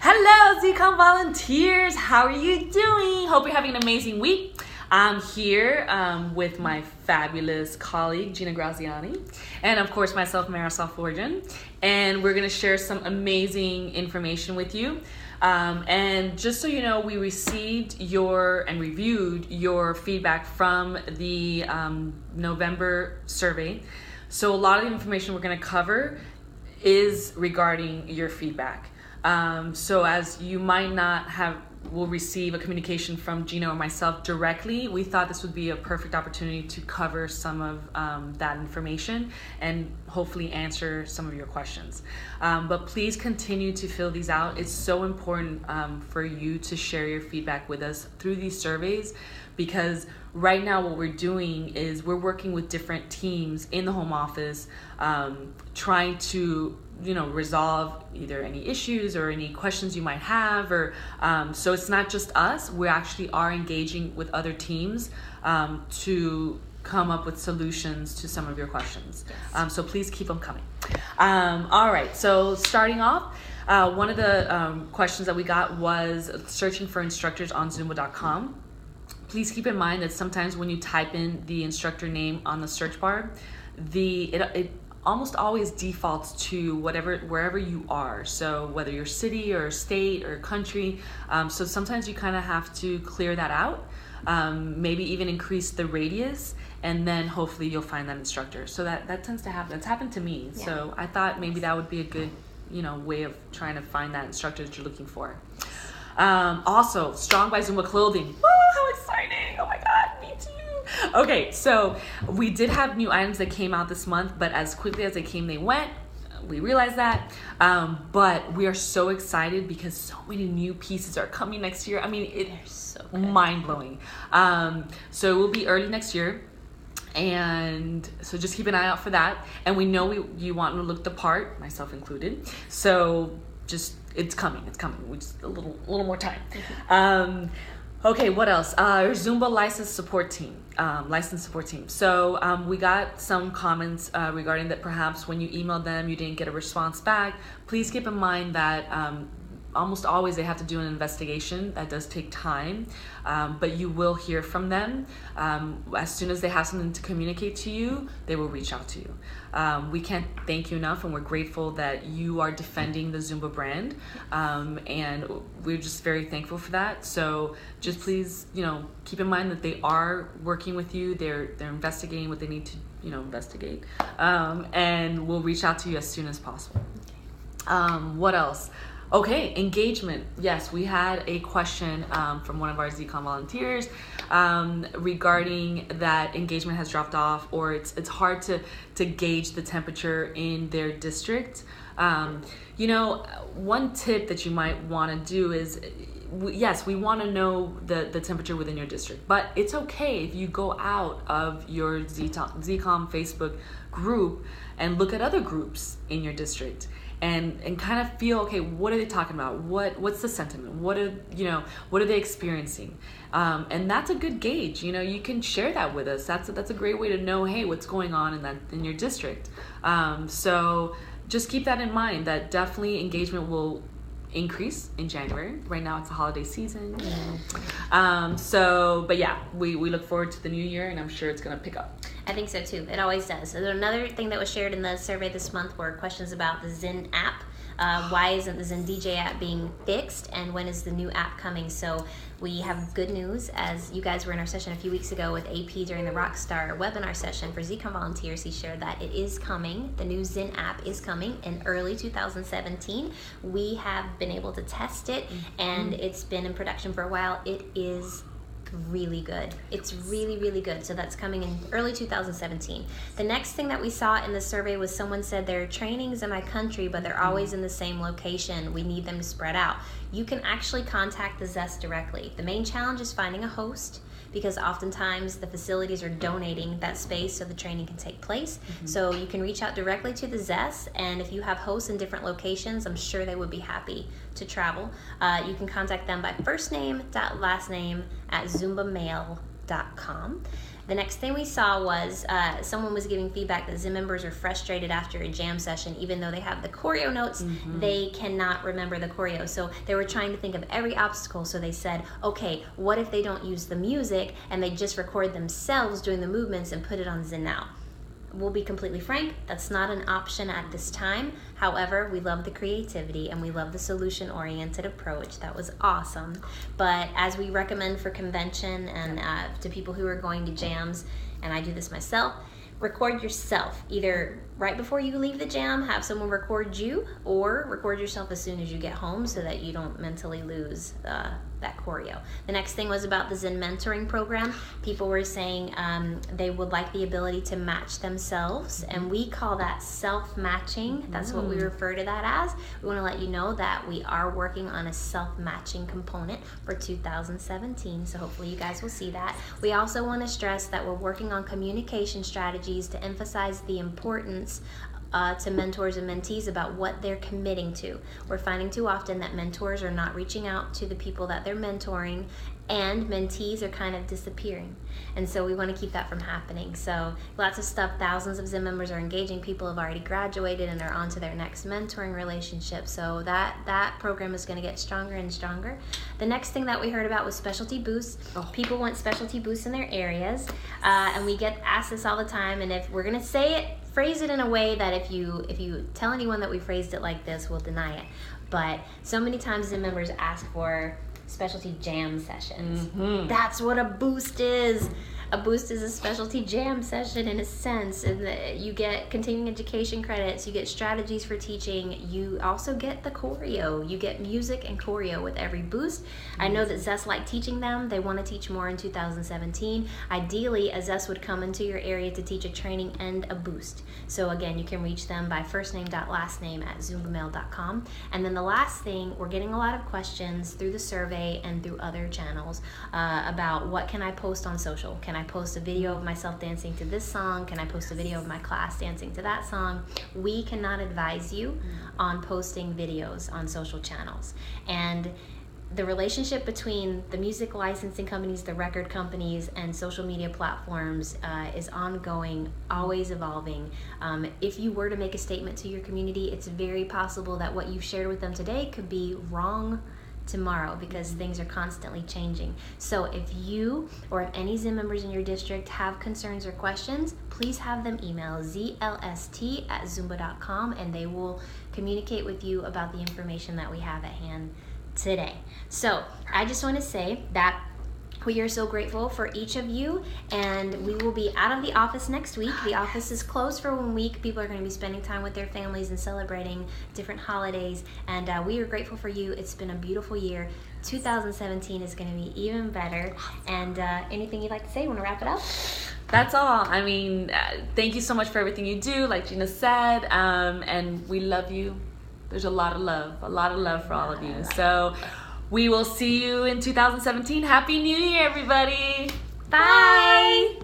Hello, ZCOM volunteers. How are you doing? Hope you're having an amazing week. I'm here with my fabulous colleague, Gina Graziani, and of course myself, Marisol Forgen. And we're going to share some amazing information with you. And just so you know, we received and reviewed your feedback from the November survey. So a lot of the information we're going to cover is regarding your feedback. So as you might not will receive a communication from Gina or myself directly, we thought this would be a perfect opportunity to cover some of that information and hopefully answer some of your questions. But please continue to fill these out. It's so important for you to share your feedback with us through these surveys, because right now what we're doing is we're working with different teams in the home office, trying to resolve either any issues or any questions you might have, or so it's not just us. We actually are engaging with other teams to come up with solutions to some of your questions. Yes. So please keep them coming. All right, so starting off, one of the questions that we got was searching for instructors on Zumba.com. Please keep in mind that sometimes when you type in the instructor name on the search bar, it almost always defaults to wherever you are. So whether you're city or state or country, so sometimes you kind of have to clear that out, maybe even increase the radius, and then hopefully you'll find that instructor. So that tends to happen. That's happened to me. Yeah. So I thought maybe that would be a good way of trying to find that instructor that you're looking for. Also, Strong by Zumba clothing. Woo, how exciting! Oh my God, me too. Okay, so we did have new items that came out this month, but as quickly as they came, they went. We realized that, but we are so excited because so many new pieces are coming next year. I mean, it's so mind-blowing. So it will be early next year, and so just keep an eye out for that. And we know you want to look the part, myself included. So just it's coming. We just a little more time. Okay, what else? Our Zumba licensed support team. So we got some comments regarding that perhaps when you emailed them, you didn't get a response back. Please keep in mind that almost always they have to do an investigation. That does take time, but you will hear from them. As soon as they have something to communicate to you, they will reach out to you. We can't thank you enough, and we're grateful that you are defending the Zumba brand, and we're just very thankful for that. So just please, keep in mind that they are working with you. They're investigating what they need to, investigate, and we'll reach out to you as soon as possible. What else? Okay, engagement. Yes, we had a question from one of our ZCOM volunteers regarding that engagement has dropped off, or it's hard to gauge the temperature in their district. One tip that you might want to do is, yes, we want to know the temperature within your district, but it's okay if you go out of your ZCOM Facebook group and look at other groups in your district. And kind of feel, okay, what are they talking about? What's the sentiment? What are they experiencing? And that's a good gauge. You can share that with us. That's a great way to know, hey, what's going on in your district. So just keep that in mind. That definitely engagement will increase in January. Right now it's the holiday season. But yeah, we look forward to the new year, and I'm sure it's going to pick up. I think so too. It always does. So another thing that was shared in the survey this month were questions about the Zen app. Why isn't the Zen DJ app being fixed, and when is the new app coming? So we have good news, as you guys were in our session a few weeks ago with AP during the Rockstar webinar session for ZCOM volunteers. He shared that it is coming. The new Zen app is coming in early 2017. We have been able to test it, and it's been in production for a while. It is really good. It's really, really good. So that's coming in early 2017. The next thing that we saw in the survey was someone said there are trainings in my country, but they're always in the same location. We need them to spread out. You can actually contact the Zest directly. The main challenge is finding a host, because oftentimes the facilities are donating that space so the training can take place. So you can reach out directly to the Zest, and if you have hosts in different locations, I'm sure they would be happy to travel. You can contact them by first name.lastname@zumbamail.com. The next thing we saw was someone was giving feedback that Zim members are frustrated after a jam session. Even though they have the choreo notes, they cannot remember the choreo. So they were trying to think of every obstacle. So they said, okay, what if they don't use the music and they just record themselves doing the movements and put it on Zin Now? We'll be completely frank, that's not an option at this time. However, we love the creativity and we love the solution-oriented approach. That was awesome. But as we recommend for convention and to people who are going to jams, and I do this myself, record yourself. Either right before you leave the jam, have someone record you, or record yourself as soon as you get home so that you don't mentally lose that choreo. The next thing was about the Zen mentoring program. People were saying they would like the ability to match themselves, and we call that self-matching. That's what we refer to that as. We want to let you know that we are working on a self-matching component for 2017, so hopefully you guys will see that. We also want to stress that we're working on communication strategies to emphasize the importance to mentors and mentees about what they're committing to. We're finding too often that mentors are not reaching out to the people that they're mentoring, and mentees are kind of disappearing. And so we want to keep that from happening. So lots of stuff, thousands of Zen members are engaging, people have already graduated and are on to their next mentoring relationship. So that program is going to get stronger and stronger. The next thing that we heard about was specialty boosts. People want specialty boosts in their areas, and we get asked this all the time, and if we're going to say it, phrase it in a way that if you tell anyone that we phrased it like this, we'll deny it. But so many times Zen members ask for specialty jam sessions. That's what a boost is. A boost is a specialty jam session in a sense, and you get continuing education credits, you get strategies for teaching, you also get the choreo, you get music and choreo with every boost. I know that Zest like teaching them. They want to teach more in 2017. Ideally, a Zest would come into your area to teach a training and a boost. So again, you can reach them by firstname.lastname@zumbamail.com. And then the last thing, we're getting a lot of questions through the survey and through other channels about what can I post on social? Can I post a video of myself dancing to this song? Can I post a video of my class dancing to that song? We cannot advise you on posting videos on social channels. And the relationship between the music licensing companies, the record companies, and social media platforms is ongoing, always evolving. If you were to make a statement to your community, it's very possible that what you've shared with them today could be wrong tomorrow, because things are constantly changing. So if you or if any Zen members in your district have concerns or questions, please have them email zlst@zumba.com, and they will communicate with you about the information that we have at hand today. So I just want to say that we are so grateful for each of you, and we will be out of the office next week. The office is closed for 1 week. People are going to be spending time with their families and celebrating different holidays, and we are grateful for you. It's been a beautiful year. 2017 is going to be even better. And anything you'd like to say? Want to wrap it up? That's all. I mean, thank you so much for everything you do, like Gina said, and we love you. There's a lot of love for all of you. So we will see you in 2017. Happy New Year, everybody. Bye.